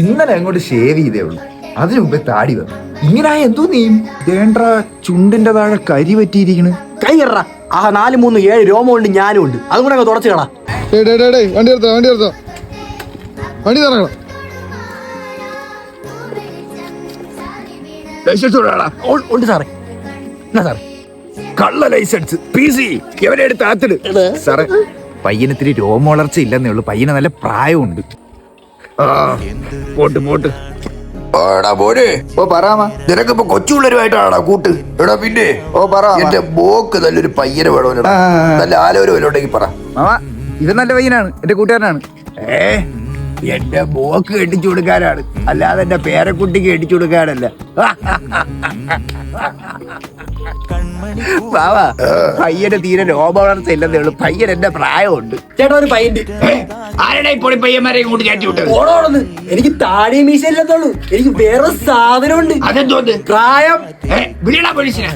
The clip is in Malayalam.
ഇന്നലെ അങ്ങോട്ട് ഷേവ് ചെയ്തേ ഉള്ളൂ, അതിനു മുമ്പേ താടി വന്നു. ഇങ്ങനെ എന്തോ നീ വേണ്ട, ചുണ്ടിന്റെ താഴെ കരി പറ്റിയിരിക്കണ്. കൈ കറ ആ 4, 3, 7 രോമം ഉണ്ട്, ഞാനും ഉണ്ട്. അതും കൂടെ അങ്ങ് തുടച്ചു കളാ. വണ്ടി എടുത്തോ വണ്ടി തറക്കണം. ഉണ്ട് സാറേ. എന്നാ സാറേ കള്ള ലൈസൻസ് PC എവരെ എടുത്ത് ആത്തിട് സാറേ. പയ്യനത്തിരി രോമ വളർച്ച ഇല്ലെന്നേ ഉള്ളൂ, പയ്യന് നല്ല പ്രായമുണ്ട്. പോട്ട് നിനക്കിപ്പോ കൊച്ചുപിള്ളേരുമായിട്ടാണോ കൂട്ട്? എടാ പിന്നെ എന്റെ ബോക്ക് നല്ലൊരു പയ്യനെ വേണോ? നല്ല ആലോചന വല്ലോണ്ടെങ്കിൽ പറ. ഇത് നല്ല പയ്യനാണ്, എന്റെ കൂട്ടുകാരനാണ്. എന്റെ ബോക്ക് കെട്ടിച്ചു കൊടുക്കാനാണ്, അല്ലാതെ എന്റെ പേരക്കുട്ടിക്ക് കെട്ടിച്ചു കൊടുക്കാനല്ല. ബാവാ, പയ്യന് തീരെ രോമ വളർച്ച ഇല്ലെന്നേ ഉള്ളൂ, പയ്യൻ എന്റെ പ്രായമുണ്ട്. ചേട്ടാ ഒരു പയ്യന്റ് ആരുടെ ഇപ്പോൾ പയ്യന്മാരെ കൂട്ടി കയറ്റി വിട്ടത്? ഓടോടന്ന് എനിക്ക് താടിയ മീശ ഇല്ലാത്തുള്ളൂ, എനിക്ക് വേറെ സാധനമുണ്ട്. അതെന്തോന്ന് പ്രായം. വിളിയടാ പോലീസിനെ.